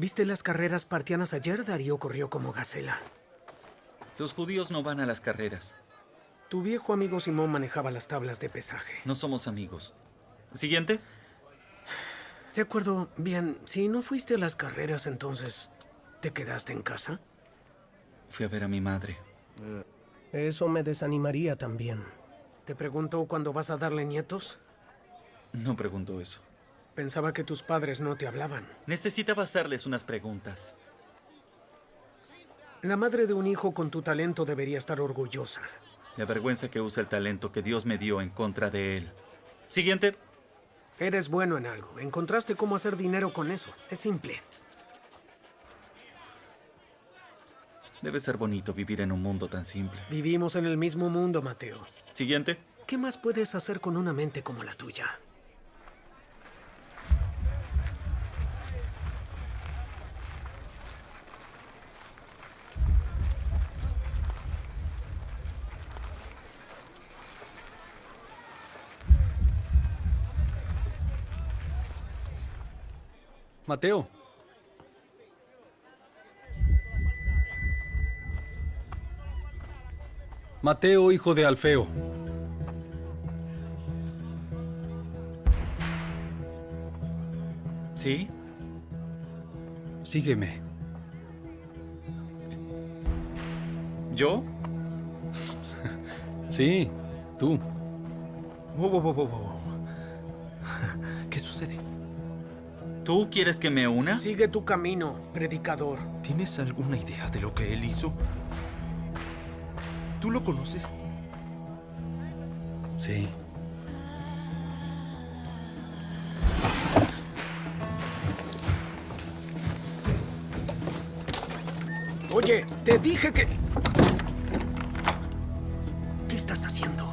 ¿Viste las carreras partianas ayer? Darío corrió como gacela. Los judíos no van a las carreras. Tu viejo amigo Simón manejaba las tablas de pesaje. No somos amigos. ¿Siguiente? De acuerdo. Bien, si no fuiste a las carreras, entonces, ¿te quedaste en casa? Fui a ver a mi madre. Eso me desanimaría también. ¿Te preguntó cuándo vas a darle nietos? No preguntó eso. Pensaba que tus padres no te hablaban. Necesitaba hacerles unas preguntas. La madre de un hijo con tu talento debería estar orgullosa. Me avergüenza que use el talento que Dios me dio en contra de él. Siguiente. Eres bueno en algo. Encontraste cómo hacer dinero con eso. Es simple. Debe ser bonito vivir en un mundo tan simple. Vivimos en el mismo mundo, Mateo. Siguiente. ¿Qué más puedes hacer con una mente como la tuya? Mateo. Mateo, hijo de Alfeo. ¿Sí? Sígueme. ¿Yo? Sí, tú. Wow. ¿Qué sucede? ¿Tú quieres que me una? Sigue tu camino, predicador. ¿Tienes alguna idea de lo que él hizo? ¿Tú lo conoces? Sí. Oye, te dije que... ¿Qué estás haciendo?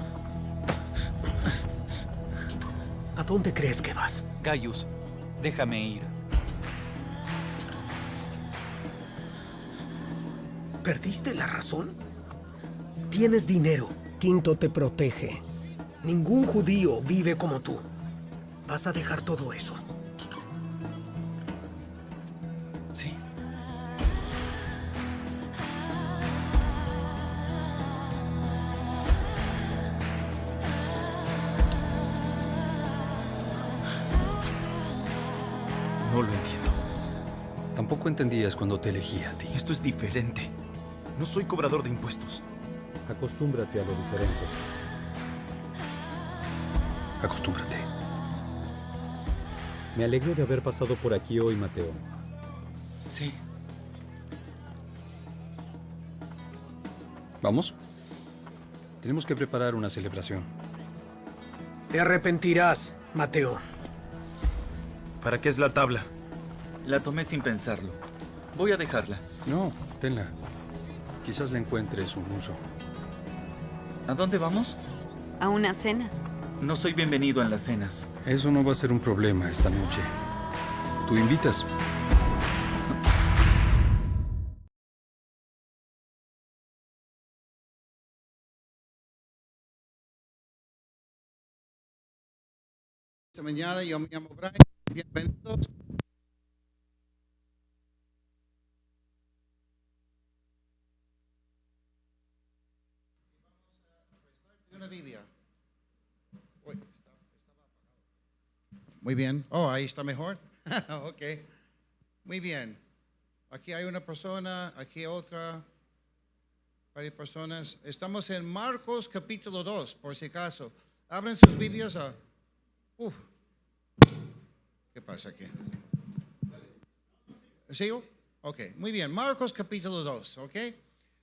¿A dónde crees que vas? Gaius, déjame ir. ¿Perdiste la razón? Tienes dinero. Quinto te protege. Ningún judío vive como tú. ¿Vas a dejar todo eso? Sí. No lo entiendo. Tampoco entendías cuando te elegí a ti. Esto es diferente. No soy cobrador de impuestos. Acostúmbrate a lo diferente. Acostúmbrate. Me alegro de haber pasado por aquí hoy, Mateo. Sí. ¿Vamos? Tenemos que preparar una celebración. Te arrepentirás, Mateo. ¿Para qué es la tabla? La tomé sin pensarlo. Voy a dejarla. No, tenla. Quizás le encuentres un uso. ¿A dónde vamos? A una cena. No soy bienvenido en las cenas. Eso no va a ser un problema esta noche. ¿Tú invitas? Esta mañana yo me llamo Brian. Bienvenidos. Una video. Uy, estaba apagado. Muy bien. Oh, ahí está mejor. Ok. Muy bien. Aquí hay una persona, aquí otra. Varias personas. Estamos en Marcos capítulo 2, por si acaso. Abren sus vídeos a... ¿Qué pasa aquí? ¿Sigo? Ok, muy bien. Marcos capítulo 2, ok.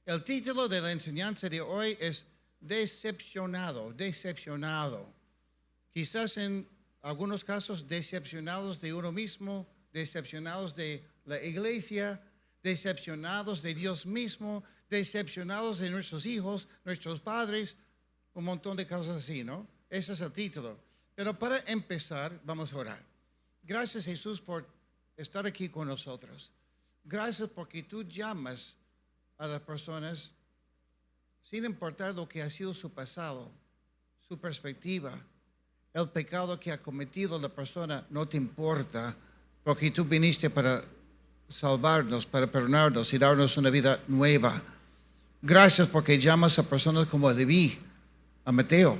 El título de la enseñanza de hoy es Decepcionado, decepcionado. Quizás en algunos casos decepcionados de uno mismo, decepcionados de la iglesia, decepcionados de Dios mismo, decepcionados de nuestros hijos, nuestros padres, un montón de cosas así, ¿no? Ese es el título. Pero para empezar, vamos a orar. Gracias, Jesús, por estar aquí con nosotros. Gracias porque tú llamas a las personas sin importar lo que ha sido su pasado, su perspectiva, el pecado que ha cometido la persona, no te importa, porque tú viniste para salvarnos, para perdonarnos y darnos una vida nueva. Gracias porque llamas a personas como Leví, a Mateo,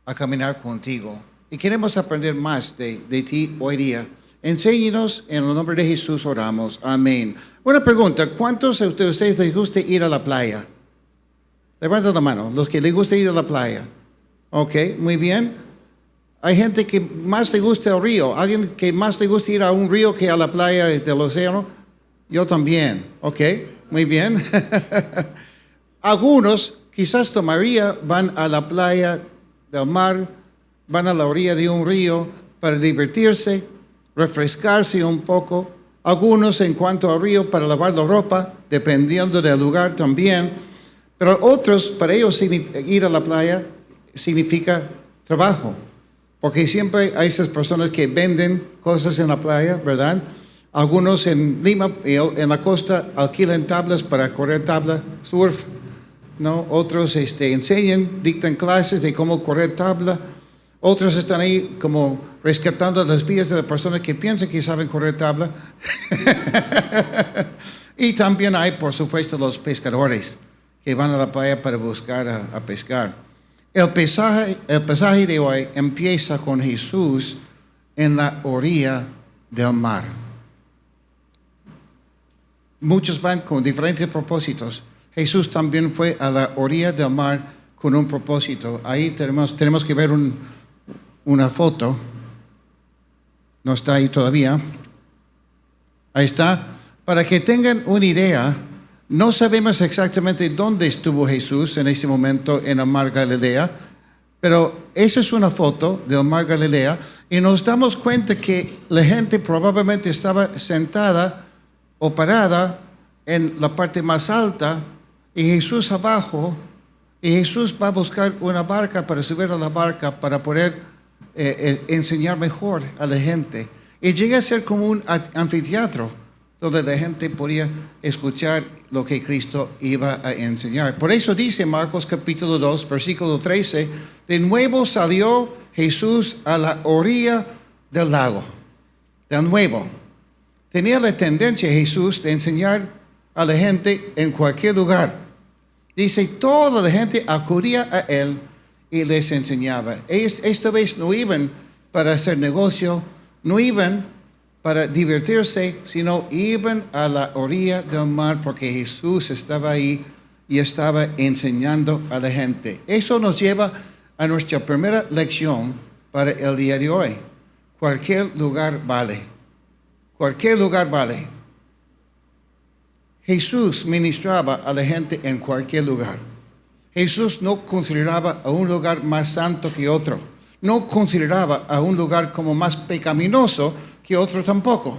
a caminar contigo. Y queremos aprender más de ti hoy día. Enséñanos, en el nombre de Jesús oramos. Amén. Una pregunta, ¿cuántos de ustedes les gusta ir a la playa? Levanta la mano, los que les gusta ir a la playa. Ok, muy bien. Hay gente que más le gusta el río. ¿Alguien que más le gusta ir a un río que a la playa del océano? Yo también. Ok, muy bien. Algunos, quizás la mayoría, van a la playa del mar, van a la orilla de un río para divertirse, refrescarse un poco. Algunos en cuanto al río para lavar la ropa, dependiendo del lugar también. Pero otros, para ellos ir a la playa significa trabajo. Porque siempre hay esas personas que venden cosas en la playa, ¿verdad? Algunos en Lima, en la costa, alquilan tablas para correr tabla, surf, ¿no? Otros enseñan, dictan clases de cómo correr tabla. Otros están ahí como rescatando las vidas de las personas que piensan que saben correr tabla. Y también hay, por supuesto, los pescadores que van a la playa para buscar a pescar. El pasaje de hoy empieza con Jesús en la orilla del mar. Muchos van con diferentes propósitos. Jesús también fue a la orilla del mar con un propósito. Ahí tenemos que ver una foto. No está ahí todavía. Ahí está. Para que tengan una idea, no sabemos exactamente dónde estuvo Jesús en este momento en el mar Galilea, pero esa es una foto del mar Galilea y nos damos cuenta que la gente probablemente estaba sentada o parada en la parte más alta y Jesús abajo, y Jesús va a buscar una barca para subir a la barca para poder enseñar mejor a la gente. Y llega a ser como un anfiteatro donde la gente podía escuchar lo que Cristo iba a enseñar. Por eso dice Marcos capítulo 2, versículo 13, de nuevo salió Jesús a la orilla del lago. De nuevo. Tenía la tendencia Jesús de enseñar a la gente en cualquier lugar. Dice, toda la gente acudía a él y les enseñaba. Esta vez no iban para hacer negocio, no iban para divertirse, sino iban a la orilla del mar porque Jesús estaba ahí y estaba enseñando a la gente. Eso nos lleva a nuestra primera lección para el día de hoy. Cualquier lugar vale. Cualquier lugar vale. Jesús ministraba a la gente en cualquier lugar. Jesús no consideraba a un lugar más santo que otro. No consideraba a un lugar como más pecaminoso que otro tampoco.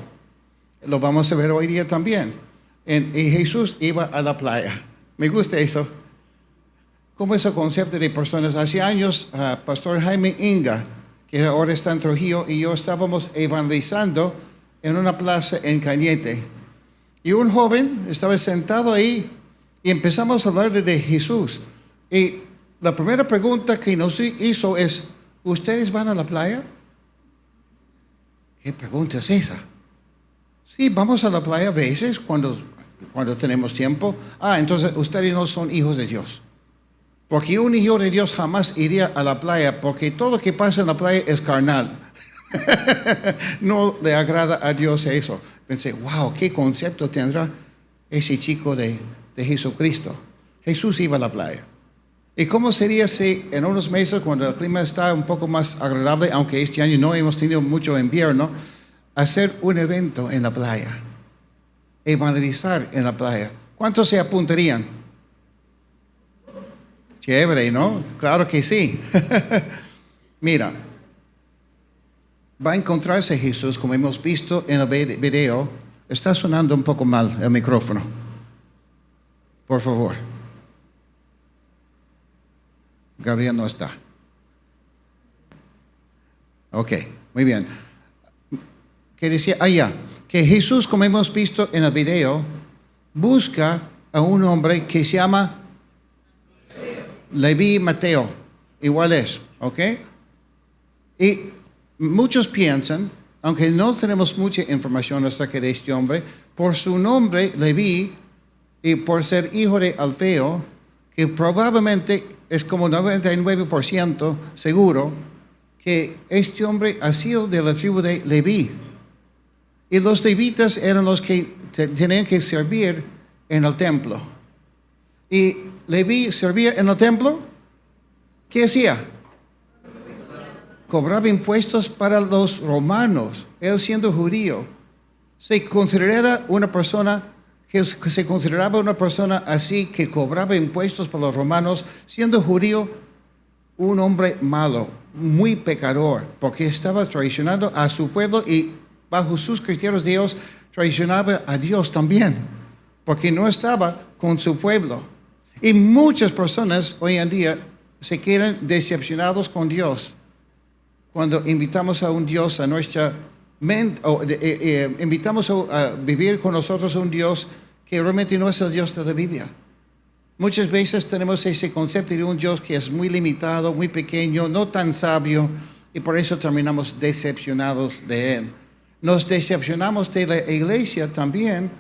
Lo vamos a ver hoy día también. Y Jesús iba a la playa. Me gusta eso. Como ese concepto de personas. Hace años, Pastor Jaime Inga, que ahora está en Trujillo, y yo estábamos evangelizando en una plaza en Cañete. Y un joven estaba sentado ahí y empezamos a hablar de Jesús. Y la primera pregunta que nos hizo es, ¿ustedes van a la playa? ¿Qué pregunta es esa? Sí, vamos a la playa a veces cuando tenemos tiempo. Entonces ustedes no son hijos de Dios. Porque un hijo de Dios jamás iría a la playa porque todo lo que pasa en la playa es carnal. No le agrada a Dios eso. Pensé, wow, ¿qué concepto tendrá ese chico de Jesucristo? Jesús iba a la playa. ¿Y cómo sería si en unos meses, cuando el clima está un poco más agradable, aunque este año no hemos tenido mucho invierno, hacer un evento en la playa? Evangelizar en la playa. ¿Cuántos se apuntarían? Chévere, ¿no? Claro que sí. Mira, va a encontrarse Jesús, como hemos visto en el video. Está sonando un poco mal el micrófono. Por favor. Gabriel no está. Ok, muy bien. ¿Qué decía? Que Jesús, como hemos visto en el video, busca a un hombre que se llama Leví Mateo. Igual es, ¿ok? Y muchos piensan, aunque no tenemos mucha información acerca de este hombre, por su nombre, Leví, y por ser hijo de Alfeo, que probablemente es como 99% seguro que este hombre ha sido de la tribu de Leví. Y los levitas eran los que tenían que servir en el templo. Y Leví servía en el templo. ¿Qué hacía? Cobraba impuestos para los romanos. Él siendo judío, se consideraba una persona así que cobraba impuestos para los romanos, siendo judío, un hombre malo, muy pecador, porque estaba traicionando a su pueblo y bajo sus criterios Dios traicionaba a Dios también, porque no estaba con su pueblo. Y muchas personas hoy en día se quedan decepcionados con Dios cuando invitamos a un Dios a nuestra mente, invitamos a vivir con nosotros un Dios que realmente no es el Dios de la Biblia. Muchas veces tenemos ese concepto de un Dios que es muy limitado, muy pequeño, no tan sabio, y por eso terminamos decepcionados de Él. Nos decepcionamos de la iglesia también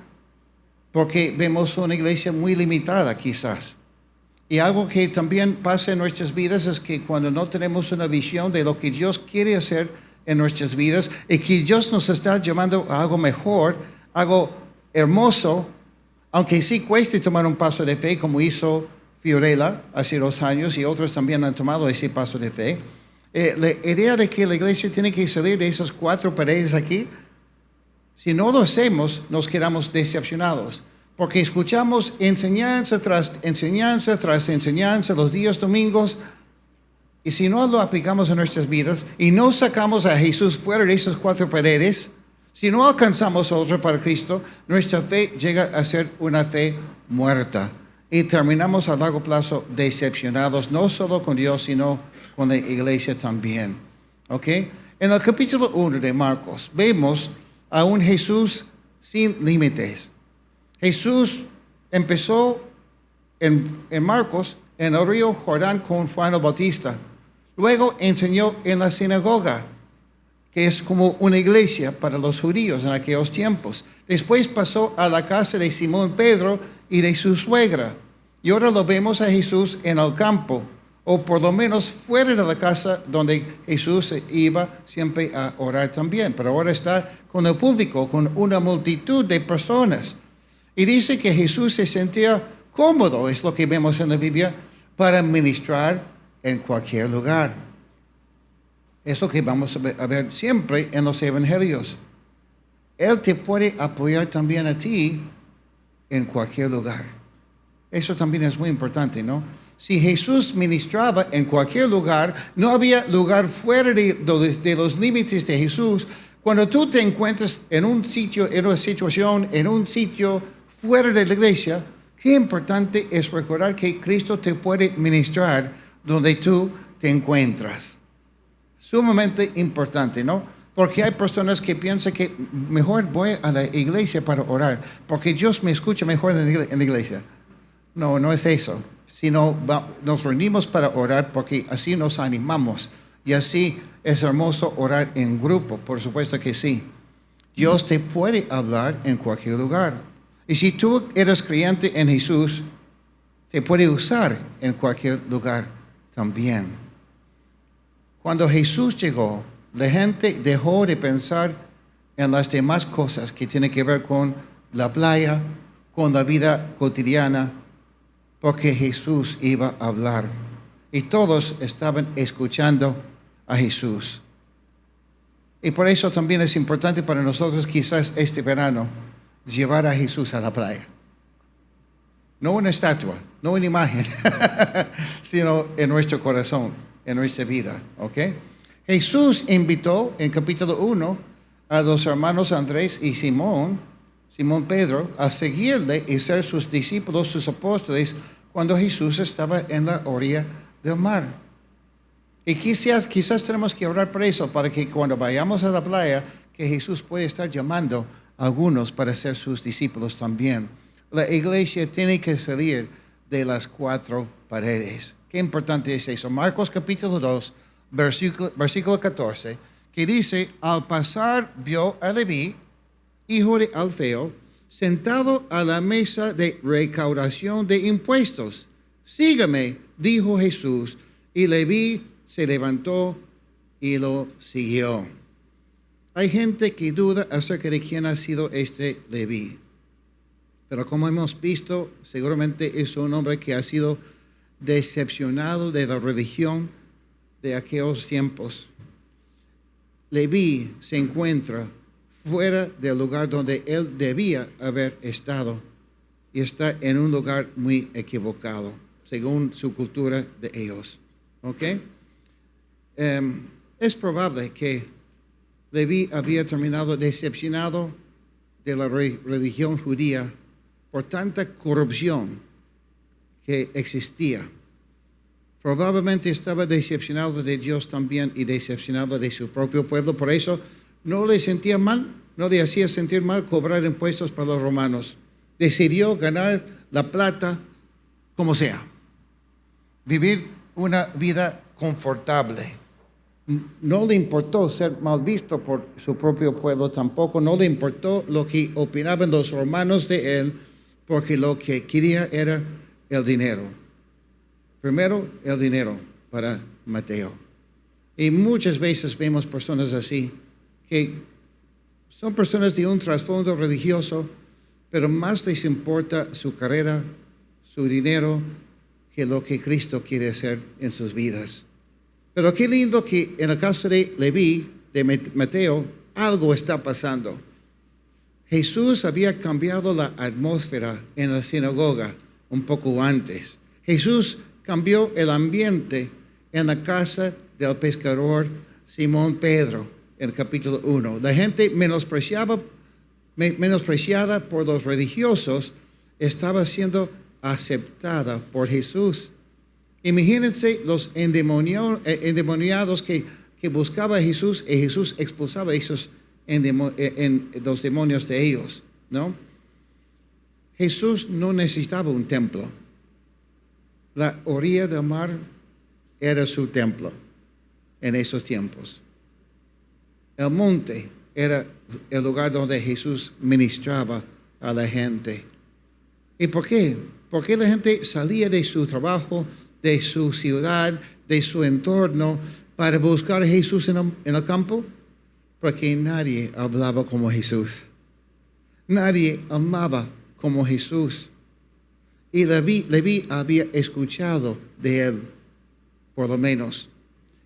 porque vemos una iglesia muy limitada quizás. Y algo que también pasa en nuestras vidas es que cuando no tenemos una visión de lo que Dios quiere hacer en nuestras vidas y que Dios nos está llamando a algo mejor, algo hermoso, aunque sí cueste tomar un paso de fe como hizo Fiorella hace 2 años y otros también han tomado ese paso de fe. La idea de que la iglesia tiene que salir de esas 4 paredes aquí, si no lo hacemos, nos quedamos decepcionados. Porque escuchamos enseñanza tras enseñanza tras enseñanza los días domingos, y si no lo aplicamos en nuestras vidas y no sacamos a Jesús fuera de esas 4 paredes, si no alcanzamos otro para Cristo, nuestra fe llega a ser una fe muerta. Y terminamos a largo plazo decepcionados, no solo con Dios, sino con la iglesia también. ¿Ok? En el capítulo 1 de Marcos, vemos a un Jesús sin límites. Jesús empezó en Marcos, en el río Jordán con Juan el Bautista. Luego enseñó en la sinagoga, que es como una iglesia para los judíos en aquellos tiempos. Después pasó a la casa de Simón Pedro y de su suegra. Y ahora lo vemos a Jesús en el campo, o por lo menos fuera de la casa donde Jesús iba siempre a orar también. Pero ahora está con el público, con una multitud de personas. Y dice que Jesús se sentía cómodo, es lo que vemos en la Biblia, para ministrar en cualquier lugar. Es lo que vamos a ver siempre en los evangelios. Él te puede apoyar también a ti en cualquier lugar. Eso también es muy importante, ¿no? Si Jesús ministraba en cualquier lugar, no había lugar fuera de los límites de Jesús. Cuando tú te encuentras en un sitio, en una situación, en un sitio fuera de la iglesia, qué importante es recordar que Cristo te puede ministrar donde tú te encuentras. Sumamente importante, ¿no? Porque hay personas que piensan que mejor voy a la iglesia para orar, porque Dios me escucha mejor en la iglesia. No, no es eso, sino nos reunimos para orar porque así nos animamos. Y así es hermoso orar en grupo, por supuesto que sí. Dios te puede hablar en cualquier lugar. Y si tú eres creyente en Jesús, te puede usar en cualquier lugar también. Cuando Jesús llegó, la gente dejó de pensar en las demás cosas que tienen que ver con la playa, con la vida cotidiana, porque Jesús iba a hablar. Y todos estaban escuchando a Jesús. Y por eso también es importante para nosotros quizás este verano llevar a Jesús a la playa. No una estatua, no una imagen, sino en nuestro corazón, en nuestra vida. ¿Ok? Jesús invitó en capítulo 1 a los hermanos Andrés y Simón Pedro, a seguirle y ser sus discípulos, sus apóstoles, cuando Jesús estaba en la orilla del mar. Y quizás tenemos que orar por eso, para que cuando vayamos a la playa, que Jesús pueda estar llamando a algunos para ser sus discípulos también. La iglesia tiene que salir de las 4 paredes. Qué importante es eso. Marcos capítulo 2, versículo 14. que dice, al pasar vio a Leví, hijo de Alfeo, sentado a la mesa de recaudación de impuestos. Sígame, dijo Jesús, y Leví se levantó y lo siguió. Hay gente que duda acerca de quién ha sido este Leví. Pero como hemos visto, seguramente es un hombre que ha sido decepcionado de la religión de aquellos tiempos. Leví se encuentra fuera del lugar donde él debía haber estado y está en un lugar muy equivocado, según su cultura de ellos. ¿Ok? Es probable que Leví había terminado decepcionado de la religión judía por tanta corrupción que existía. Probablemente estaba decepcionado de Dios también y decepcionado de su propio pueblo. Por eso no le sentía mal, no le hacía sentir mal cobrar impuestos para los romanos. Decidió ganar la plata como sea. Vivir una vida confortable. No le importó ser mal visto por su propio pueblo tampoco. No le importó lo que opinaban los romanos de él, porque lo que quería era el dinero. Primero, el dinero para Mateo. Y muchas veces vemos personas así, que son personas de un trasfondo religioso, pero más les importa su carrera, su dinero, que lo que Cristo quiere hacer en sus vidas. Pero qué lindo que en el caso de Leví, de Mateo, algo está pasando. Jesús había cambiado la atmósfera en la sinagoga un poco antes. Jesús cambió el ambiente en la casa del pescador Simón Pedro, en el capítulo 1. La gente menospreciada por los religiosos estaba siendo aceptada por Jesús. Imagínense los endemoniados que buscaba a Jesús y Jesús expulsaba a esos los demonios de ellos, ¿no? Jesús no necesitaba un templo. La orilla del mar era su templo en esos tiempos. El monte era el lugar donde Jesús ministraba a la gente. ¿Y por qué? Porque la gente salía de su trabajo, de su ciudad, de su entorno, para buscar a Jesús en el campo, porque nadie hablaba como Jesús. Nadie amaba como Jesús. Y Leví había escuchado de él, por lo menos.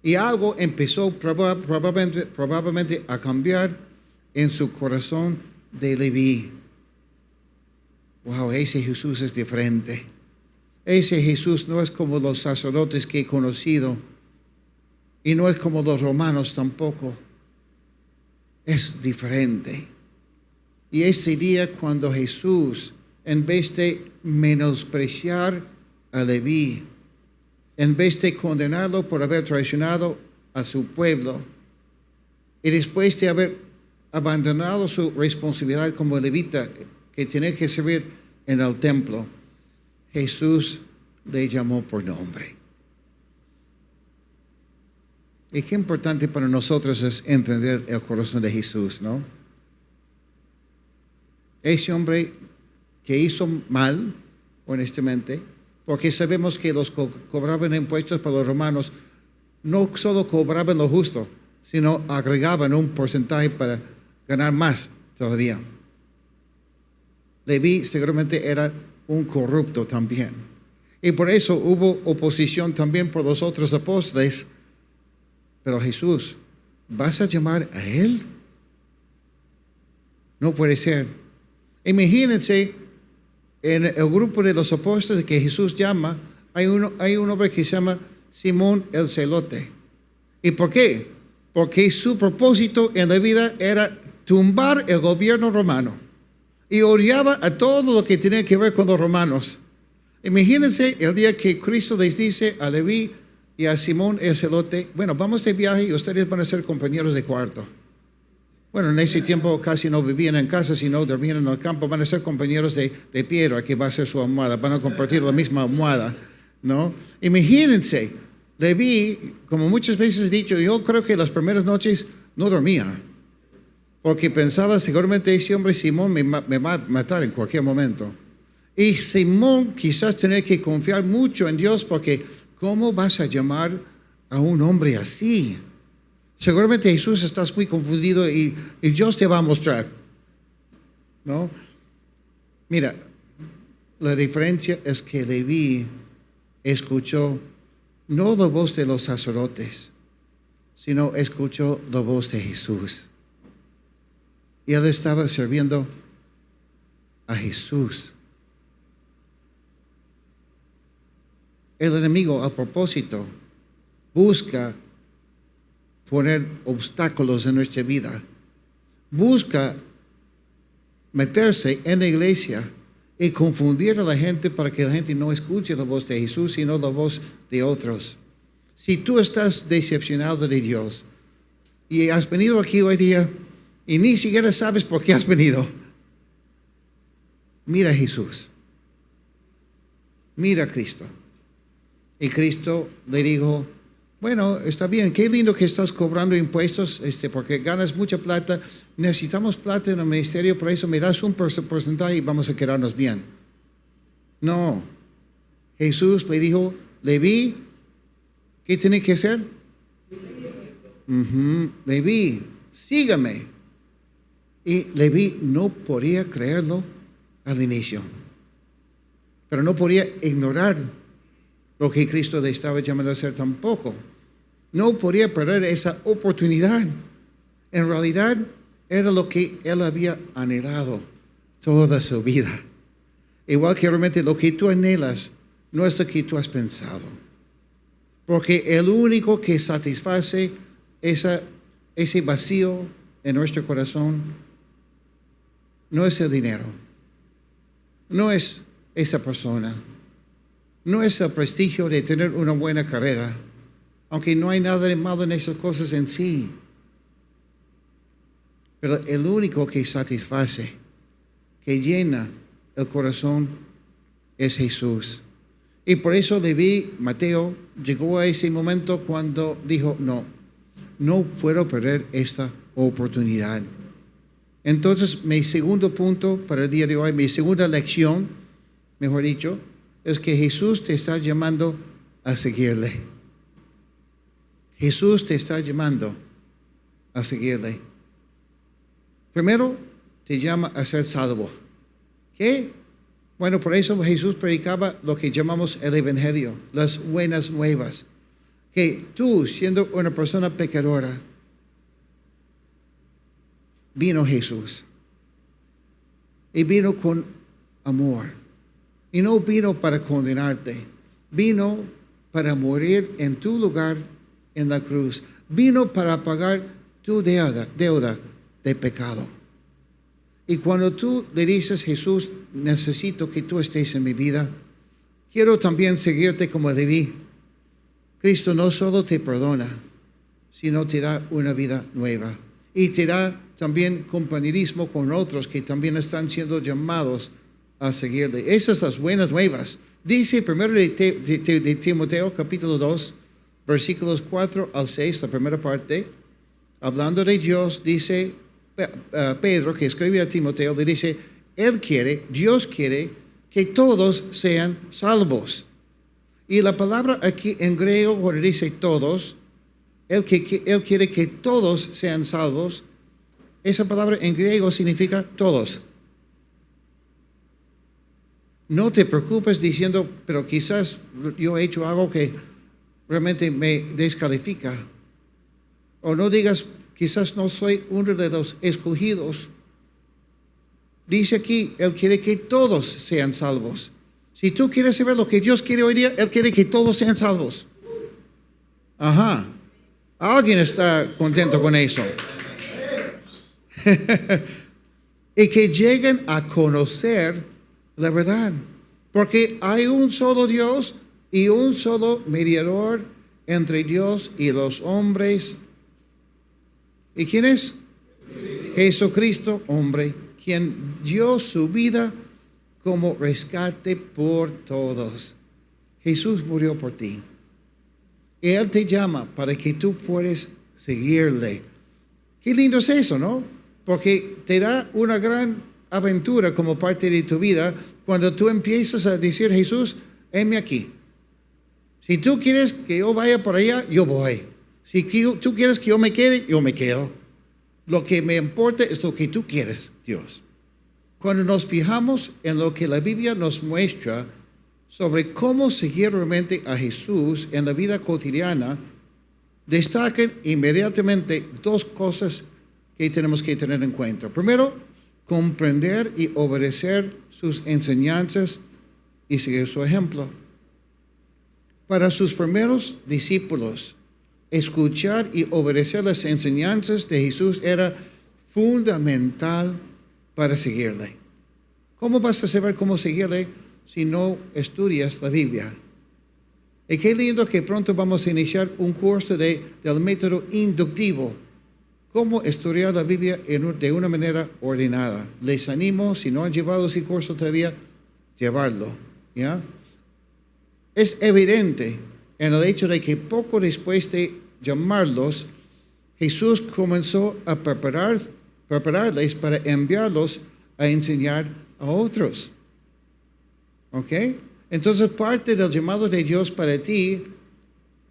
Y algo empezó probablemente a cambiar en su corazón de Leví. Wow, ese Jesús es diferente. Ese Jesús no es como los sacerdotes que he conocido. Y no es como los romanos tampoco. Es diferente. Y ese día cuando Jesús, en vez de menospreciar a Leví, en vez de condenarlo por haber traicionado a su pueblo, y después de haber abandonado su responsabilidad como levita, que tenía que servir en el templo, Jesús le llamó por nombre. Y qué importante para nosotros es entender el corazón de Jesús, ¿no? Ese hombre que hizo mal, honestamente, porque sabemos que los que cobraban impuestos para los romanos no solo cobraban lo justo, sino agregaban un porcentaje para ganar más todavía. Leví seguramente era un corrupto también. Y por eso hubo oposición también por los otros apóstoles. Pero Jesús, ¿vas a llamar a él? No puede ser. Imagínense, en el grupo de los apóstoles que Jesús llama, hay un hombre que se llama Simón el Celote. ¿Y por qué? Porque su propósito en la vida era tumbar el gobierno romano. Y odiaba a todo lo que tenía que ver con los romanos. Imagínense el día que Cristo les dice a Leví y a Simón el Celote, bueno, vamos de viaje y ustedes van a ser compañeros de cuarto. Bueno, en ese tiempo casi no vivían en casa, sino dormían en el campo. Van a ser compañeros de piedra, que va a ser su almohada. Van a compartir la misma almohada, ¿no? Imagínense, Leví, como muchas veces he dicho, yo creo que las primeras noches no dormía, porque pensaba seguramente ese hombre Simón me va a matar en cualquier momento. Y Simón quizás tenía que confiar mucho en Dios, porque ¿cómo vas a llamar a un hombre así? Seguramente Jesús estás muy confundido y Dios te va a mostrar, ¿no? Mira, la diferencia es que Leví escuchó no la voz de los sacerdotes, sino escuchó la voz de Jesús. Y él estaba sirviendo a Jesús. El enemigo, a propósito, busca poner obstáculos en nuestra vida. Busca meterse en la iglesia y confundir a la gente para que la gente no escuche la voz de Jesús, sino la voz de otros. Si tú estás decepcionado de Dios y has venido aquí hoy día y ni siquiera sabes por qué has venido, mira a Jesús. Mira a Cristo. Y Cristo le dijo, bueno, está bien, qué lindo que estás cobrando impuestos, porque ganas mucha plata. Necesitamos plata en el ministerio, por eso me das un porcentaje y vamos a quedarnos bien. No. Jesús le dijo, Leví, ¿qué tiene que hacer? Leví, sígame. Y Leví no podía creerlo al inicio, pero no podía ignorar lo que Cristo le estaba llamando a hacer tampoco. No podía perder esa oportunidad. En realidad, era lo que él había anhelado toda su vida. Igual que realmente lo que tú anhelas no es lo que tú has pensado. Porque el único que satisface ese vacío en nuestro corazón no es el dinero, no es esa persona, no es el prestigio de tener una buena carrera, aunque no hay nada de malo en esas cosas en sí. Pero el único que satisface, que llena el corazón, es Jesús. Y por eso Leví, Mateo, llegó a ese momento cuando dijo, no puedo perder esta oportunidad. Entonces, mi segundo punto para el día de hoy, mi segunda lección, mejor dicho, es que Jesús te está llamando a seguirle. Jesús te está llamando a seguirle. Primero, te llama a ser salvo. ¿Qué? Bueno, por eso Jesús predicaba lo que llamamos el Evangelio, las buenas nuevas. Que tú, siendo una persona pecadora, vino Jesús. Y vino con amor. Y no vino para condenarte, vino para morir en tu lugar en la cruz. Vino para pagar tu deuda de pecado. Y cuando tú le dices, Jesús, necesito que tú estés en mi vida, quiero también seguirte como debí. Cristo no solo te perdona, sino te da una vida nueva. Y te da también compañerismo con otros que también están siendo llamados a seguirle. Esas son las buenas nuevas. Dice primero de Timoteo, capítulo 2, versículos 4 al 6, la primera parte, hablando de Dios, dice Pedro, que escribe a Timoteo, le dice, Dios quiere que todos sean salvos. Y la palabra aquí en griego, cuando dice todos, él quiere que todos sean salvos. Esa palabra en griego significa todos. No te preocupes diciendo, pero quizás yo he hecho algo que realmente me descalifica. O no digas, quizás no soy uno de los escogidos. Dice aquí, Él quiere que todos sean salvos. Si tú quieres saber lo que Dios quiere hoy día, Él quiere que todos sean salvos. Ajá. Alguien está contento con eso. Y que lleguen a conocer la verdad. Porque hay un solo Dios y un solo mediador entre Dios y los hombres. ¿Y quién es? Jesucristo, hombre, quien dio su vida como rescate por todos. Jesús murió por ti. Él te llama para que tú puedas seguirle. Qué lindo es eso, ¿no? Porque te da una gran aventura como parte de tu vida cuando tú empiezas a decir, Jesús, heme aquí. Si tú quieres que yo vaya por allá, yo voy. Si tú quieres que yo me quede, yo me quedo. Lo que me importa es lo que tú quieres, Dios. Cuando nos fijamos en lo que la Biblia nos muestra sobre cómo seguir realmente a Jesús en la vida cotidiana, destacan inmediatamente dos cosas que tenemos que tener en cuenta. Primero, comprender y obedecer sus enseñanzas y seguir su ejemplo. Para sus primeros discípulos, escuchar y obedecer las enseñanzas de Jesús era fundamental para seguirle. ¿Cómo vas a saber cómo seguirle si no estudias la Biblia? Y qué lindo que pronto vamos a iniciar un curso del método inductivo. Cómo estudiar la Biblia de una manera ordenada. Les animo, si no han llevado ese curso todavía, llevarlo. ¿Ya? Es evidente en el hecho de que poco después de llamarlos, Jesús comenzó a prepararles para enviarlos a enseñar a otros. ¿Ok? Entonces, parte del llamado de Dios para ti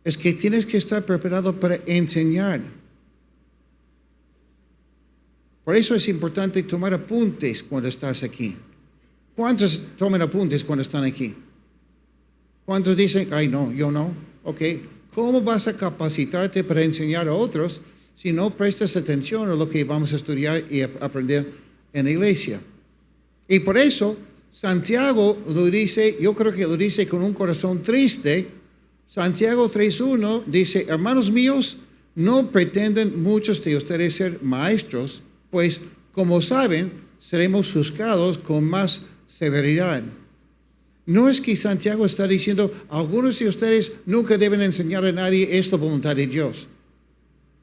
es que tienes que estar preparado para enseñar. Por eso es importante tomar apuntes cuando estás aquí. ¿Cuántos toman apuntes cuando están aquí? ¿Cuántos dicen, ay no, yo no? Ok, ¿cómo vas a capacitarte para enseñar a otros si no prestas atención a lo que vamos a estudiar y aprender en la iglesia? Y por eso, Santiago lo dice, yo creo que lo dice con un corazón triste. Santiago 3:1 dice, hermanos míos, no pretenden muchos de ustedes ser maestros, pues como saben, seremos juzgados con más severidad. No es que Santiago está diciendo, algunos de ustedes nunca deben enseñar a nadie, es la voluntad de Dios.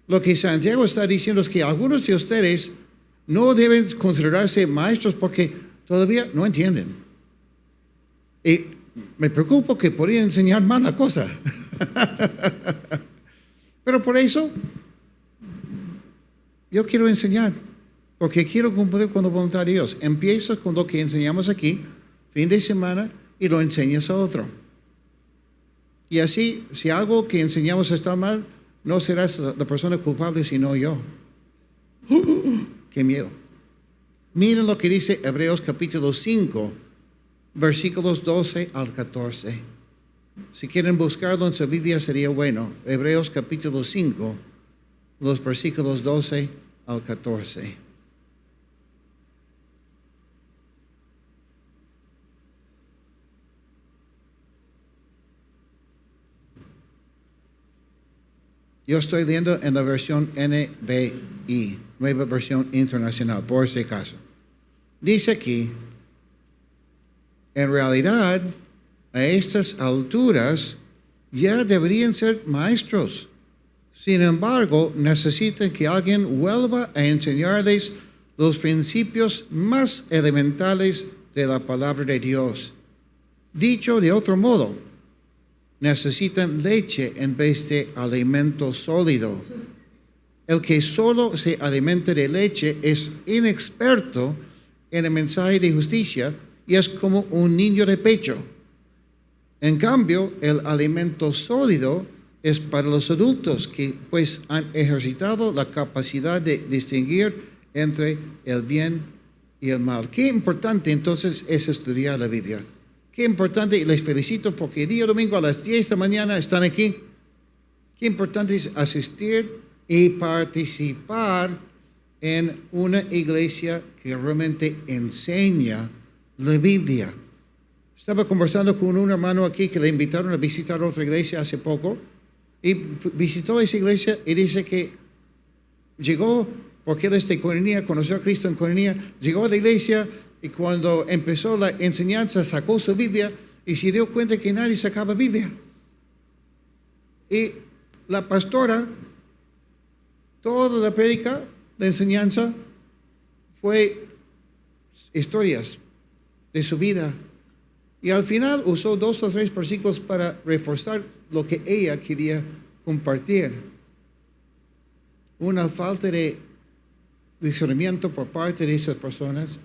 Lo que Santiago está diciendo es que algunos de ustedes no deben considerarse maestros porque todavía no entienden. Y me preocupo que podrían enseñar mal la cosa. Pero por eso, yo quiero enseñar, porque quiero cumplir con la voluntad de Dios. Empiezas con lo que enseñamos aquí, fin de semana, y lo enseñas a otro. Y así, si algo que enseñamos está mal, no serás la persona culpable, sino yo. ¡Qué miedo! Miren lo que dice Hebreos capítulo 5, versículos 12 al 14. Si quieren buscarlo en su Biblia sería bueno. Hebreos capítulo 5, los versículos 12 al 14. Yo estoy leyendo en la versión NBI, Nueva Versión Internacional, por si acaso. Dice aquí, en realidad, a estas alturas ya deberían ser maestros. Sin embargo, necesitan que alguien vuelva a enseñarles los principios más elementales de la palabra de Dios. Dicho de otro modo, necesitan leche en vez de alimento sólido. El que solo se alimenta de leche es inexperto en el mensaje de justicia y es como un niño de pecho. En cambio, el alimento sólido es para los adultos que pues han ejercitado la capacidad de distinguir entre el bien y el mal. Qué importante entonces es estudiar la Biblia. Qué importante, y les felicito porque el día domingo a las 10 de la mañana están aquí. Qué importante es asistir y participar en una iglesia que realmente enseña la Biblia. Estaba conversando con un hermano aquí que le invitaron a visitar otra iglesia hace poco y visitó esa iglesia y dice que llegó, porque él es de Corinía, conoció a Cristo en Corinía, llegó a la iglesia y cuando empezó la enseñanza sacó su Biblia y se dio cuenta que nadie sacaba Biblia. Y la pastora, toda la prédica, la enseñanza, fue historias de su vida. Y al final usó 2 o 3 versículos para reforzar lo que ella quería compartir. Una falta de discernimiento por parte de esas personas.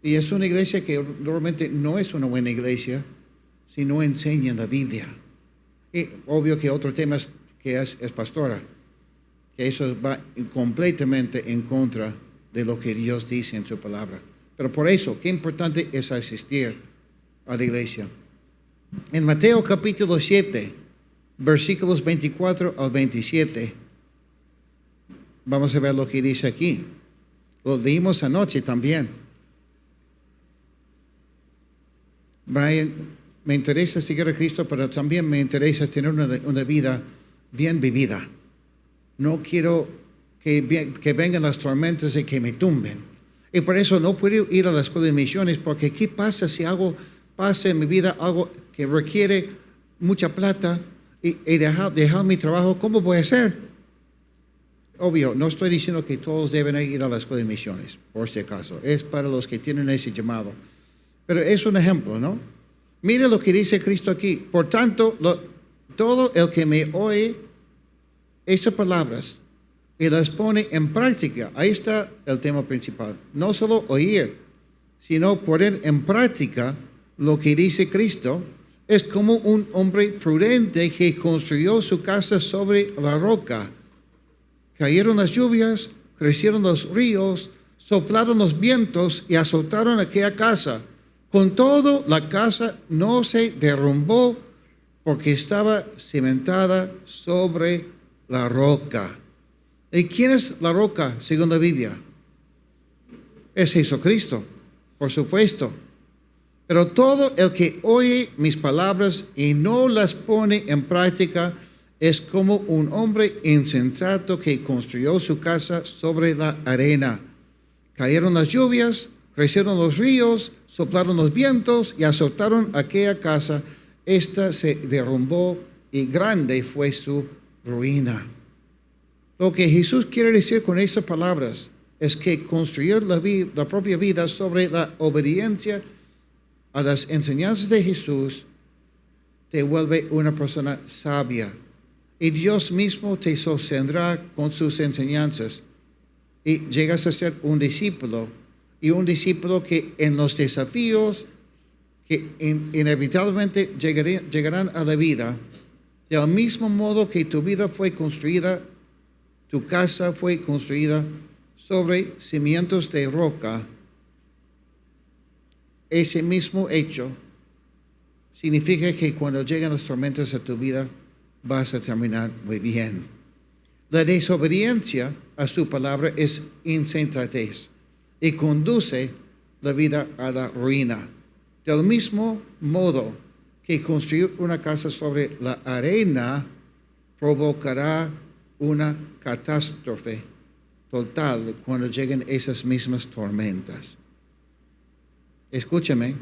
Y es una iglesia que normalmente no es una buena iglesia si no enseña la Biblia. Y obvio que otro tema es que es pastora, que eso va completamente en contra de lo que Dios dice en su palabra. Pero por eso, qué importante es asistir a la iglesia. En Mateo capítulo 7, versículos 24 al 27, vamos a ver lo que dice aquí. Lo leímos anoche también. Brian, me interesa seguir a Cristo, pero también me interesa tener una vida bien vivida. No quiero que vengan las tormentas y que me tumben. Y por eso no puedo ir a la escuela de misiones, porque ¿qué pasa si pasa en mi vida algo que requiere mucha plata y dejar mi trabajo? ¿Cómo voy a hacer? Obvio, no estoy diciendo que todos deben ir a la escuela de misiones, por si acaso. Es para los que tienen ese llamado. Pero es un ejemplo, ¿no? Mire lo que dice Cristo aquí. Por tanto, todo el que me oye estas palabras y las pone en práctica, ahí está el tema principal. No solo oír, sino poner en práctica lo que dice Cristo, es como un hombre prudente que construyó su casa sobre la roca. Cayeron las lluvias, crecieron los ríos, soplaron los vientos y azotaron aquella casa. Con todo, la casa no se derrumbó porque estaba cimentada sobre la roca. ¿Y quién es la roca según la Biblia? Es Jesucristo, por supuesto. Pero todo el que oye mis palabras y no las pone en práctica es como un hombre insensato que construyó su casa sobre la arena. Cayeron las lluvias, crecieron los ríos, soplaron los vientos y azotaron aquella casa. Esta se derrumbó y grande fue su ruina. Lo que Jesús quiere decir con estas palabras es que construir la propia vida sobre la obediencia a las enseñanzas de Jesús te vuelve una persona sabia. Y Dios mismo te sostendrá con sus enseñanzas. Y llegas a ser un discípulo. Y un discípulo que en los desafíos que inevitablemente llegarán a la vida, del mismo modo que tu vida fue construida, tu casa fue construida sobre cimientos de roca, ese mismo hecho significa que cuando llegan las tormentas a tu vida, vas a terminar muy bien. La desobediencia a su palabra es insensatez y conduce la vida a la ruina. Del mismo modo que construir una casa sobre la arena provocará una catástrofe total cuando lleguen esas mismas tormentas. Escúchame,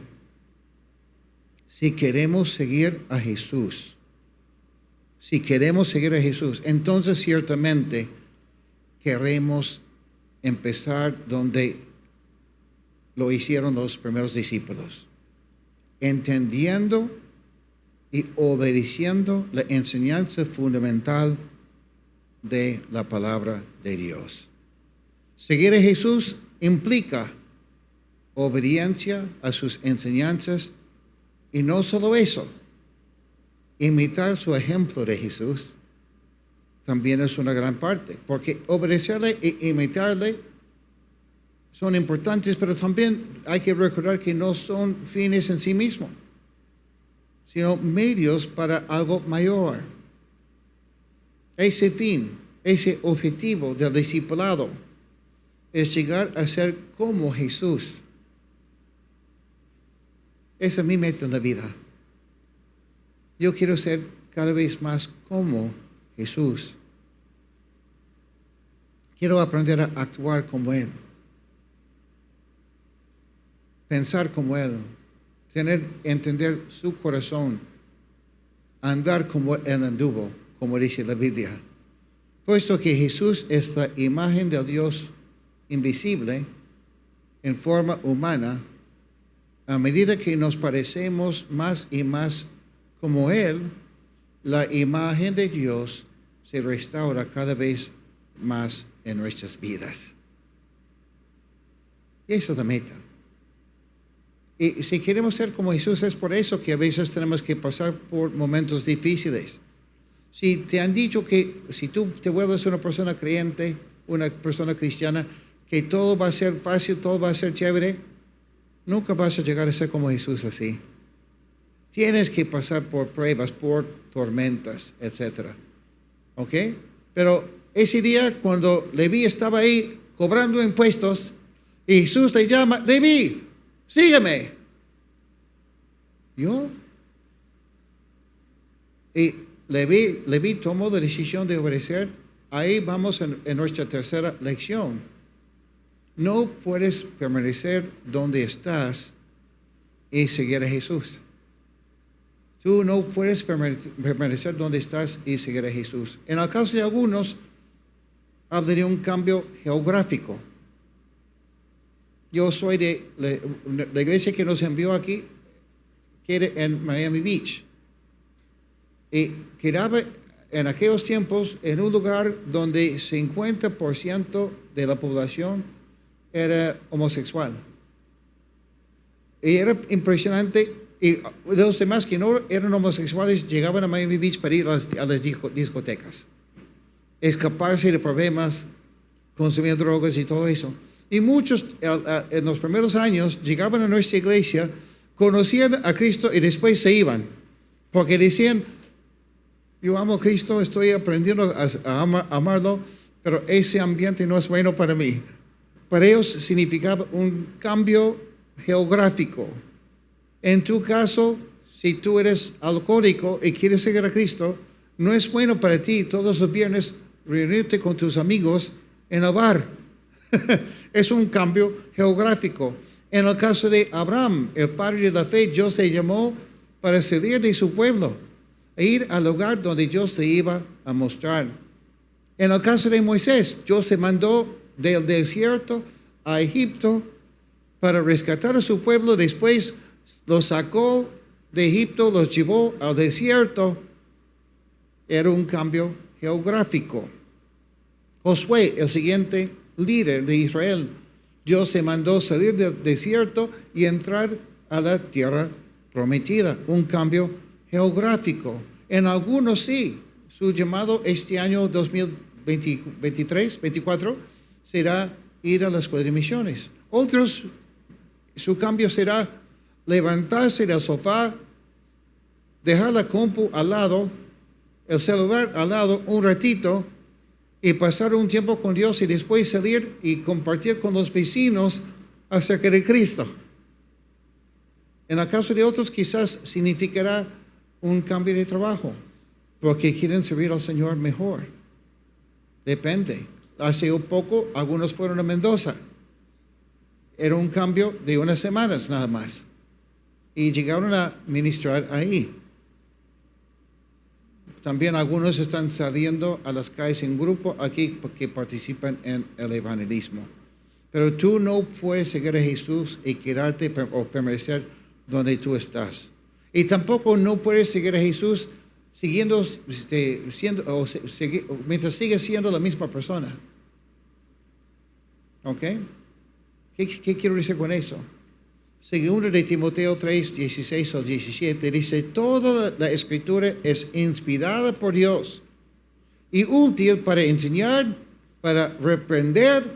si queremos seguir a Jesús, entonces ciertamente queremos empezar donde lo hicieron los primeros discípulos, entendiendo y obedeciendo la enseñanza fundamental de la palabra de Dios. Seguir a Jesús implica obediencia a sus enseñanzas y no solo eso, imitar su ejemplo de Jesús también es una gran parte, porque obedecerle e imitarle son importantes, pero también hay que recordar que no son fines en sí mismos, sino medios para algo mayor. Ese fin, ese objetivo del discipulado es llegar a ser como Jesús. Esa es mi meta en la vida. Yo quiero ser cada vez más como Jesús. Quiero aprender a actuar como Él. Pensar como Él. Entender su corazón. Andar como Él anduvo, como dice la Biblia. Puesto que Jesús es la imagen del Dios invisible en forma humana, a medida que nos parecemos más y más como Él, la imagen de Dios se restaura cada vez más en nuestras vidas. Y esa es la meta. Y si queremos ser como Jesús, es por eso que a veces tenemos que pasar por momentos difíciles. Si te han dicho que si tú te vuelves una persona creyente, una persona cristiana, que todo va a ser fácil, todo va a ser chévere, nunca vas a llegar a ser como Jesús así. Tienes que pasar por pruebas, por tormentas, etc. ¿Ok? Pero ese día cuando Leví estaba ahí cobrando impuestos y Jesús le llama, Leví, sígueme. ¿Yo? Y Leví tomó la decisión de obedecer. Ahí vamos en nuestra tercera lección. No puedes permanecer donde estás y seguir a Jesús. Tú no puedes permanecer donde estás y seguir a Jesús. En el caso de algunos, habla de un cambio geográfico. Yo soy de la iglesia que nos envió aquí, queda en Miami Beach. Y quedaba en aquellos tiempos en un lugar donde 50% de la población era homosexual. Y era impresionante. Y los demás que no eran homosexuales llegaban a Miami Beach para ir a las discotecas, escaparse de problemas, consumir drogas y todo eso. Y muchos en los primeros años llegaban a nuestra iglesia, conocían a Cristo y después se iban, porque decían, yo amo a Cristo, estoy aprendiendo a amarlo, pero ese ambiente no es bueno para mí. Para ellos significaba un cambio geográfico. En tu caso, si tú eres alcohólico y quieres seguir a Cristo, no es bueno para ti todos los viernes reunirte con tus amigos en el bar. Es un cambio geográfico. En el caso de Abraham, el padre de la fe, Dios le llamó para salir de su pueblo e ir al lugar donde Dios le iba a mostrar. En el caso de Moisés, Dios le mandó del desierto a Egipto para rescatar a su pueblo. Después los sacó de Egipto, los llevó al desierto. Era un cambio geográfico. Josué, el siguiente líder de Israel, Dios se mandó salir del desierto y entrar a la tierra prometida. Un cambio geográfico. En algunos sí, su llamado este año 2023-24 será ir a la escuela de misiones. Otros, su cambio será levantarse del sofá, dejar la compu al lado, el celular al lado un ratito y pasar un tiempo con Dios y después salir y compartir con los vecinos acerca de Cristo. En el caso de otros quizás significará un cambio de trabajo porque quieren servir al Señor mejor. Depende. Hace un poco algunos fueron a Mendoza. Era un cambio de unas semanas nada más. Y llegaron a ministrar ahí. También algunos están saliendo a las calles en grupo aquí porque participan en el evangelismo. Pero tú no puedes seguir a Jesús y quedarte o permanecer donde tú estás. Y tampoco no puedes seguir a Jesús mientras sigues siendo la misma persona. ¿Ok? ¿Qué quiero decir con eso? Segundo de Timoteo 3, 16 al 17, dice, toda la escritura es inspirada por Dios y útil para enseñar, para reprender,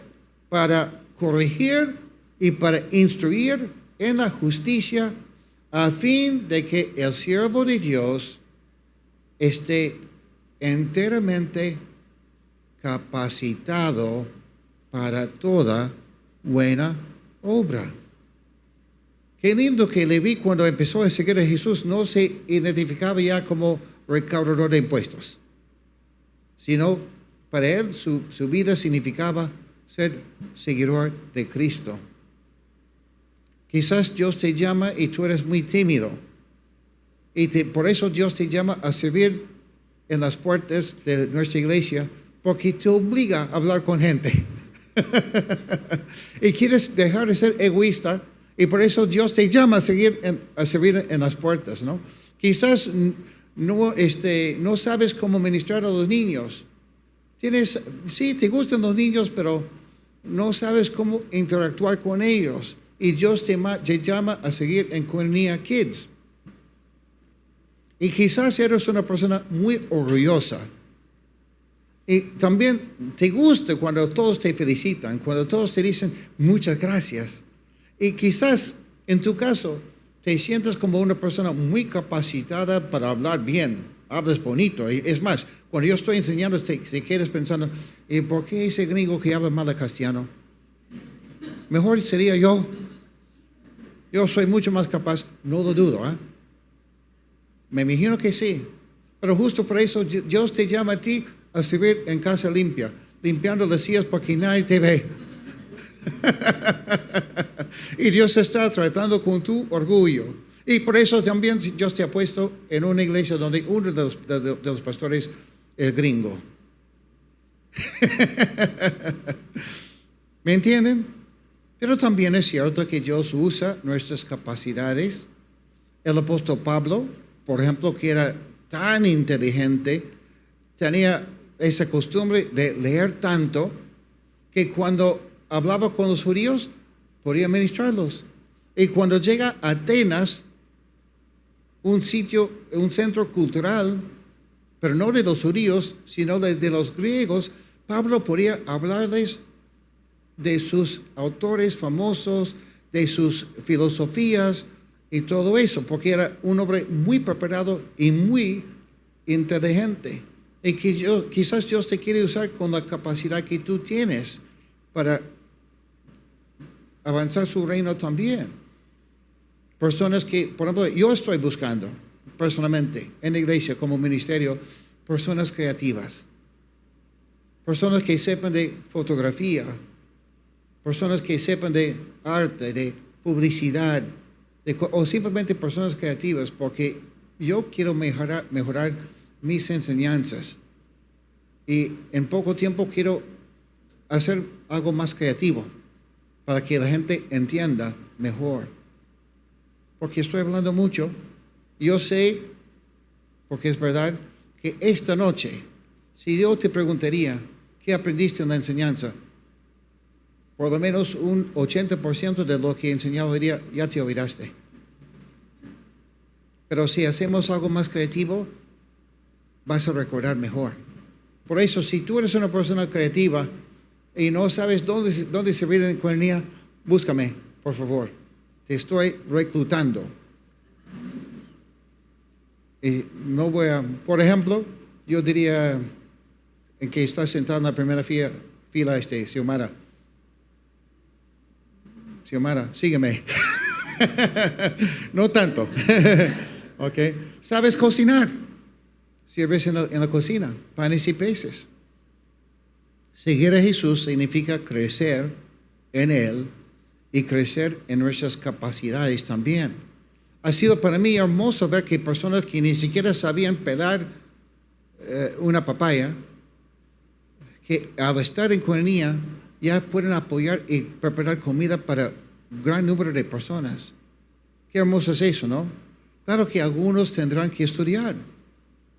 para corregir y para instruir en la justicia, a fin de que el siervo de Dios esté enteramente capacitado para toda buena obra. Qué lindo que Leví, cuando empezó a seguir a Jesús, no se identificaba ya como recaudador de impuestos, sino para él su vida significaba ser seguidor de Cristo. Quizás Dios te llama y tú eres muy tímido, y por eso Dios te llama a servir en las puertas de nuestra iglesia, porque te obliga a hablar con gente. Y quieres dejar de ser egoísta. Y por eso Dios te llama a servir en las puertas, ¿no? Quizás no sabes cómo ministrar a los niños. Sí, te gustan los niños, pero no sabes cómo interactuar con ellos. Y Dios te llama a seguir en Koinonia Kids. Y quizás eres una persona muy orgullosa. Y también te gusta cuando todos te felicitan, cuando todos te dicen muchas gracias. Y quizás en tu caso te sientes como una persona muy capacitada para hablar bien, hablas bonito. Es más, cuando yo estoy enseñando te quedas pensando, ¿y por qué ese gringo que habla mal de castellano? Mejor sería yo. Yo soy mucho más capaz, no lo dudo, ¿eh? Me imagino que sí. Pero justo por eso Dios te llama a ti a servir en casa limpia, limpiando las sillas porque nadie te ve. Y Dios está tratando con tu orgullo. Y por eso también Dios te ha puesto en una iglesia donde uno de los pastores es gringo. ¿Me entienden? Pero también es cierto que Dios usa nuestras capacidades. El apóstol Pablo, por ejemplo, que era tan inteligente, tenía esa costumbre de leer tanto que cuando hablaba con los judíos podía ministrarlos. Y cuando llega a Atenas, un centro cultural, pero no de los judíos, sino de los griegos, Pablo podía hablarles de sus autores famosos, de sus filosofías y todo eso, porque era un hombre muy preparado y muy inteligente. Y que quizás Dios te quiere usar con la capacidad que tú tienes para avanzar su reino también. Personas que, por ejemplo, yo estoy buscando personalmente en la iglesia como ministerio, personas creativas, personas que sepan de fotografía, personas que sepan de arte, de publicidad, o simplemente personas creativas, porque yo quiero mejorar mis enseñanzas y en poco tiempo quiero hacer algo más creativo para que la gente entienda mejor. Porque estoy hablando mucho. Yo sé, porque es verdad, que esta noche, si yo te preguntaría, ¿qué aprendiste en la enseñanza? Por lo menos un 80% de lo que he enseñado hoy día ya te olvidaste. Pero si hacemos algo más creativo, vas a recordar mejor. Por eso, si tú eres una persona creativa y no sabes dónde servir en Koinonia, búscame, por favor. Te estoy reclutando. Y no voy a, por ejemplo, yo diría en que está sentado en la primera fila, Xiomara. Xiomara, sígueme. No tanto. ¿Ok? ¿Sabes cocinar? Sirves en la cocina, panes y peces. Seguir a Jesús significa crecer en Él y crecer en nuestras capacidades también. Ha sido para mí hermoso ver que personas que ni siquiera sabían pelar una papaya, que al estar en Koinonia ya pueden apoyar y preparar comida para un gran número de personas. Qué hermoso es eso, ¿no? Claro que algunos tendrán que estudiar.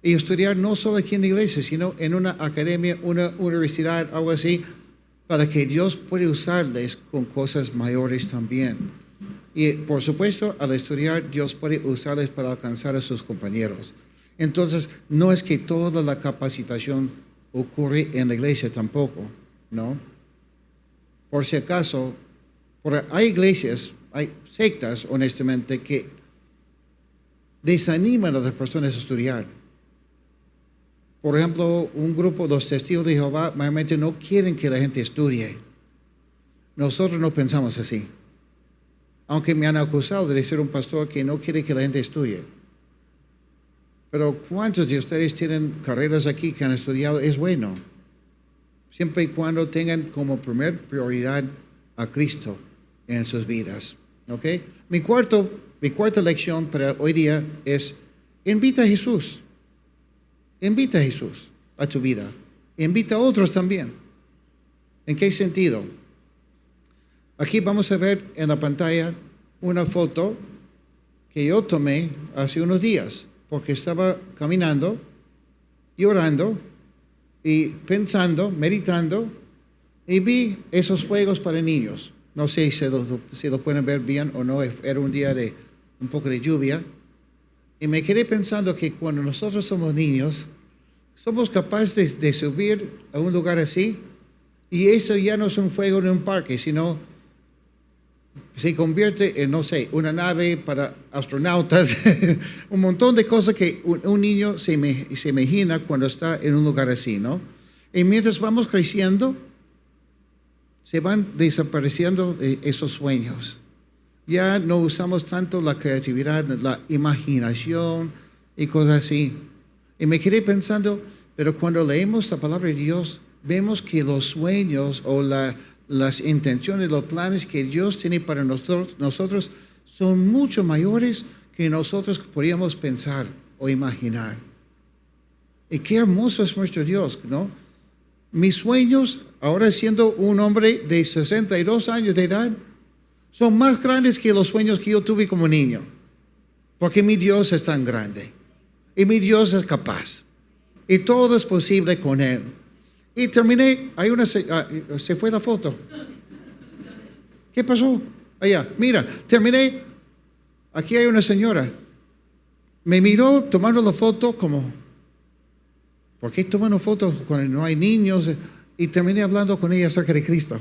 Y estudiar no solo aquí en la iglesia, sino en una academia, una universidad, algo así, para que Dios pueda usarles con cosas mayores también. Y por supuesto, al estudiar, Dios puede usarles para alcanzar a sus compañeros. Entonces, no es que toda la capacitación ocurre en la iglesia tampoco, ¿no? Por si acaso, hay iglesias, hay sectas, honestamente, que desaniman a las personas a estudiar. Por ejemplo, un grupo de los testigos de Jehová mayormente no quieren que la gente estudie. Nosotros no pensamos así. Aunque me han acusado de ser un pastor que no quiere que la gente estudie. Pero ¿cuántos de ustedes tienen carreras aquí que han estudiado? Es bueno. Siempre y cuando tengan como primer prioridad a Cristo en sus vidas. ¿Ok? Mi cuarta lección para hoy día es: invita a Jesús. Invita a Jesús a tu vida. Invita a otros también. ¿En qué sentido? Aquí vamos a ver en la pantalla una foto que yo tomé hace unos días, porque estaba caminando y orando y pensando, meditando, y vi esos juegos para niños. No sé si lo pueden ver bien o no, era un día de un poco de lluvia. Y me quedé pensando que cuando nosotros somos niños, somos capaces de subir a un lugar así, y eso ya no es un juego en un parque, sino se convierte en, no sé, una nave para astronautas, un montón de cosas que un niño se imagina cuando está en un lugar así, ¿no? Y mientras vamos creciendo, se van desapareciendo esos sueños. Ya no usamos tanto la creatividad, la imaginación y cosas así. Y me quedé pensando, pero cuando leemos la palabra de Dios, vemos que los sueños o las intenciones, los planes que Dios tiene para nosotros son mucho mayores que nosotros podríamos pensar o imaginar. Y qué hermoso es nuestro Dios, ¿no? Mis sueños, ahora siendo un hombre de 62 años de edad, son más grandes que los sueños que yo tuve como niño. Porque mi Dios es tan grande. Y mi Dios es capaz. Y todo es posible con Él. Y terminé, se fue la foto. ¿Qué pasó? Allá, mira, terminé. Aquí hay una señora. Me miró tomando la foto como, ¿por qué toman fotos cuando no hay niños? Y terminé hablando con ella acerca de Cristo.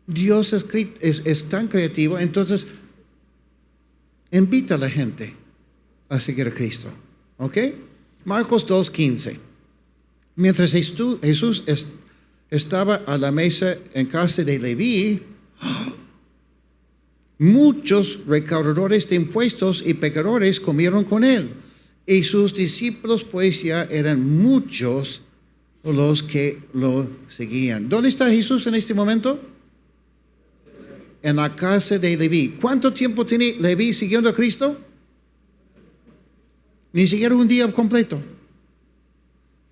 Dios es tan creativo, entonces invita a la gente a seguir a Cristo. ¿Ok? Marcos 2:15. Mientras Jesús estaba a la mesa en casa de Leví, muchos recaudadores de impuestos y pecadores comieron con él. Y sus discípulos, pues ya eran muchos los que lo seguían. ¿Dónde está Jesús en este momento? En la casa de Leví. ¿Cuánto tiempo tiene Leví siguiendo a Cristo? Ni siquiera un día completo.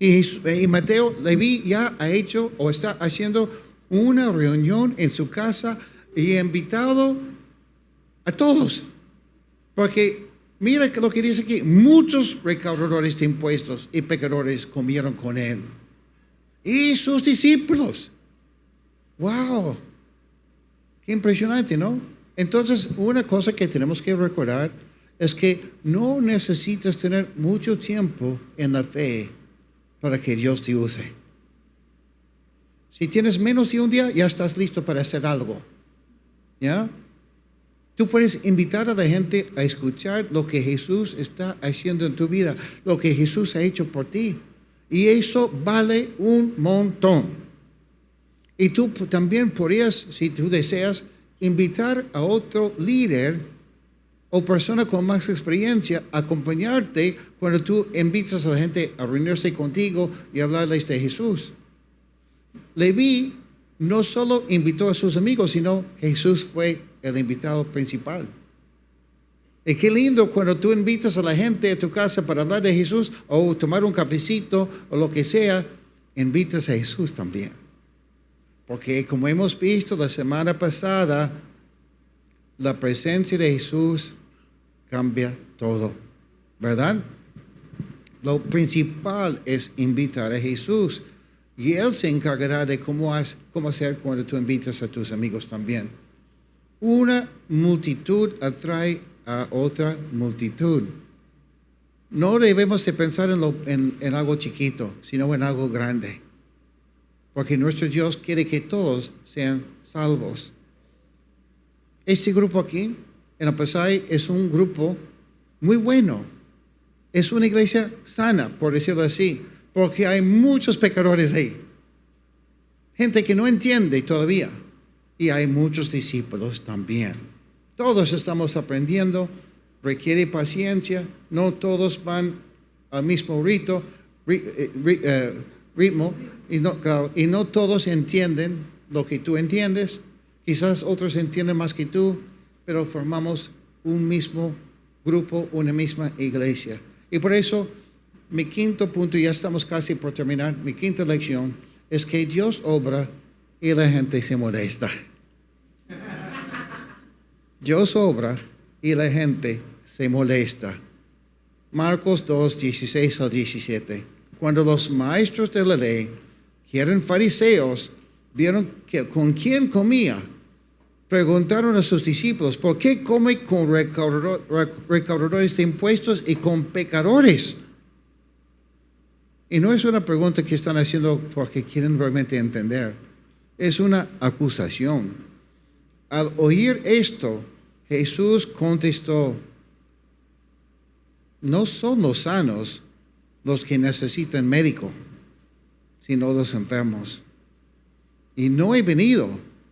Y Mateo, Leví ya ha hecho o está haciendo una reunión en su casa y ha invitado a todos. Porque mira lo que dice aquí, muchos recaudadores de impuestos y pecadores comieron con él. Y sus discípulos. ¡Wow! Qué impresionante, ¿no? Entonces, una cosa que tenemos que recordar es que no necesitas tener mucho tiempo en la fe para que Dios te use. Si tienes menos de un día, ya estás listo para hacer algo. ¿Ya? Tú puedes invitar a la gente a escuchar lo que Jesús está haciendo en tu vida, lo que Jesús ha hecho por ti. Y eso vale un montón. Y tú también podrías, si tú deseas, invitar a otro líder o persona con más experiencia a acompañarte cuando tú invitas a la gente a reunirse contigo y hablarles de Jesús. Leví no solo invitó a sus amigos, sino Jesús fue el invitado principal. Y qué lindo cuando tú invitas a la gente a tu casa para hablar de Jesús o tomar un cafecito o lo que sea, invitas a Jesús también. Porque como hemos visto la semana pasada, la presencia de Jesús cambia todo, ¿verdad? Lo principal es invitar a Jesús y Él se encargará de cómo hacer cuando tú invitas a tus amigos también. Una multitud atrae a otra multitud. No debemos de pensar en algo chiquito, sino en algo grande. Porque nuestro Dios quiere que todos sean salvos. Este grupo aquí, en el Pasay, es un grupo muy bueno. Es una iglesia sana, por decirlo así, porque hay muchos pecadores ahí. Gente que no entiende todavía. Y hay muchos discípulos también. Todos estamos aprendiendo, requiere paciencia, no todos van al mismo ritmo, y no todos entienden lo que tú entiendes. Quizás otros entienden más que tú, pero formamos un mismo grupo, una misma iglesia. Y por eso, mi quinto punto, ya estamos casi por terminar, mi quinta lección es que Dios obra y la gente se molesta. Dios obra y la gente se molesta. Marcos 2, 16 al 17. Cuando los maestros de la ley, que eran fariseos, vieron que con quién comía. Preguntaron a sus discípulos, ¿por qué come con recaudadores de impuestos y con pecadores? Y no es una pregunta que están haciendo porque quieren realmente entender. Es una acusación. Al oír esto, Jesús contestó, no son los sanos los que necesitan médico, sino los enfermos. Y no he venido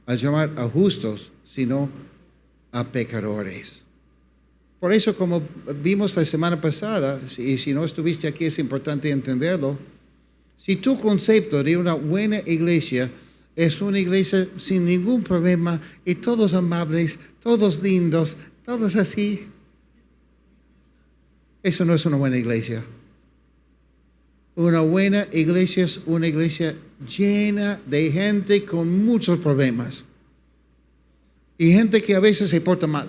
a llamar a justos, sino a pecadores. Por eso, como vimos la semana pasada, y si no estuviste aquí es importante entenderlo, si tu concepto de una buena iglesia es una iglesia sin ningún problema y todos amables, todos lindos, todos así, eso no es una buena iglesia. Una buena iglesia es una iglesia llena de gente con muchos problemas. Y gente que a veces se porta mal.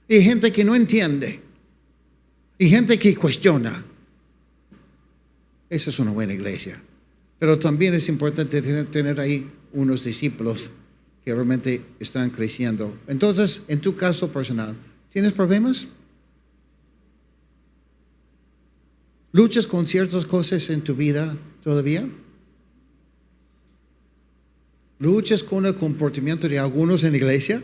Y gente que no entiende. Y gente que cuestiona. Esa es una buena iglesia. Pero también es importante tener ahí unos discípulos que realmente están creciendo. Entonces, en tu caso personal, ¿tienes problemas? ¿Luchas con ciertas cosas en tu vida todavía? ¿Luchas con el comportamiento de algunos en la iglesia?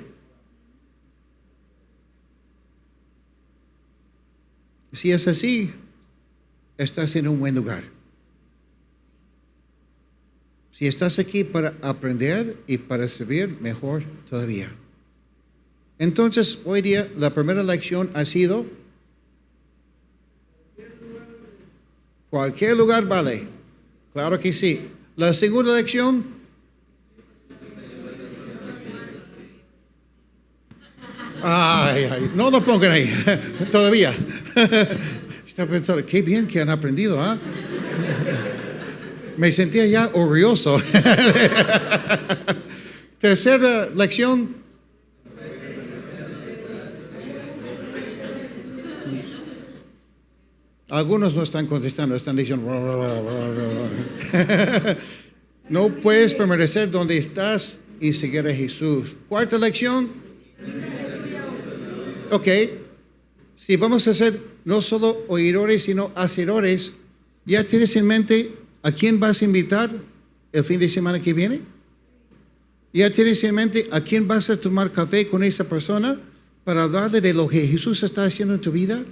Si es así, estás en un buen lugar. Si estás aquí para aprender y para servir, mejor todavía. Entonces, hoy día, la primera lección ha sido: cualquier lugar vale. Claro que sí. La segunda lección: ay, no lo pongan ahí, todavía. Está pensando, qué bien que han aprendido, ¿ah? Me sentía ya orgulloso. Tercera lección: algunos no están contestando, están diciendo, no puedes permanecer donde estás y seguir a Jesús. Cuarta lección: ok, si vamos a ser no solo oidores, sino hacedores, ¿ya tienes en mente a quién vas a invitar el fin de semana que viene? ¿Ya tienes en mente a quién vas a tomar café con esa persona para hablarle de lo que Jesús está haciendo en tu vida?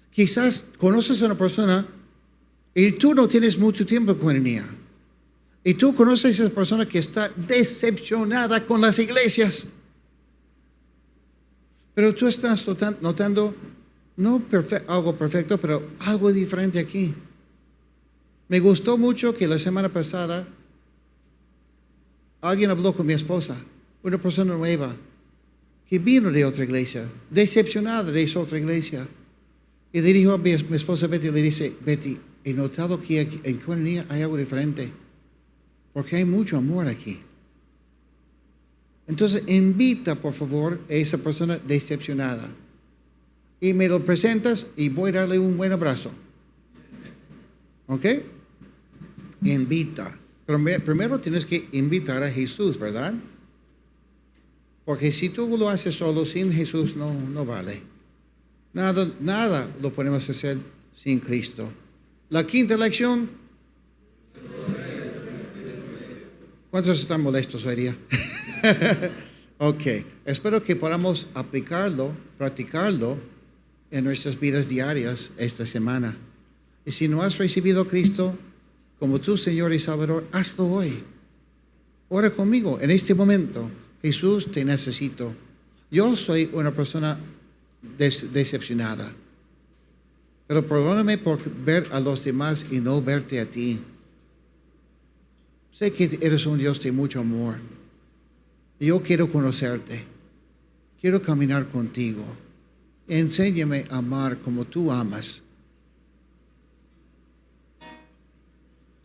Quizás conoces a una persona y tú no tienes mucho tiempo con ella. Y tú conoces a esa persona que está decepcionada con las iglesias. Pero tú estás notando, no algo perfecto, pero algo diferente aquí. Me gustó mucho que la semana pasada alguien habló con mi esposa, una persona nueva, que vino de otra iglesia, decepcionada de esa otra iglesia. Y le dijo a mi esposa Betty, le dice, Betty, he notado que aquí, en Coronilla hay algo diferente, porque hay mucho amor aquí. Entonces, invita, por favor, a esa persona decepcionada. Y me lo presentas y voy a darle un buen abrazo. ¿Ok? Invita. Pero primero tienes que invitar a Jesús, ¿verdad? Porque si tú lo haces solo, sin Jesús, no vale. Nada lo podemos hacer sin Cristo. La quinta lección. ¿Cuántos están molestos hoy día? Ok, espero que podamos aplicarlo, practicarlo en nuestras vidas diarias esta semana. Y si no has recibido a Cristo como tu Señor y Salvador, hazlo hoy. Ora conmigo en este momento. Jesús, te necesito. Yo soy una persona decepcionada, pero perdóname por ver a los demás y no verte a ti. Sé que eres un Dios de mucho amor. Yo quiero conocerte. Quiero caminar contigo. Enséñame a amar como tú amas.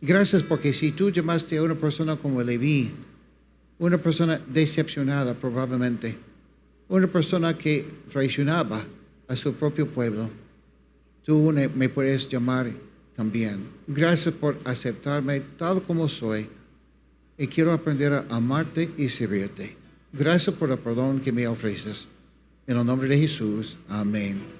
Gracias, porque si tú llamaste a una persona como Leví, una persona decepcionada probablemente, una persona que traicionaba a su propio pueblo, tú me puedes llamar también. Gracias por aceptarme tal como soy y quiero aprender a amarte y servirte. Gracias por el perdón que me ofreces. En el nombre de Jesús, amén.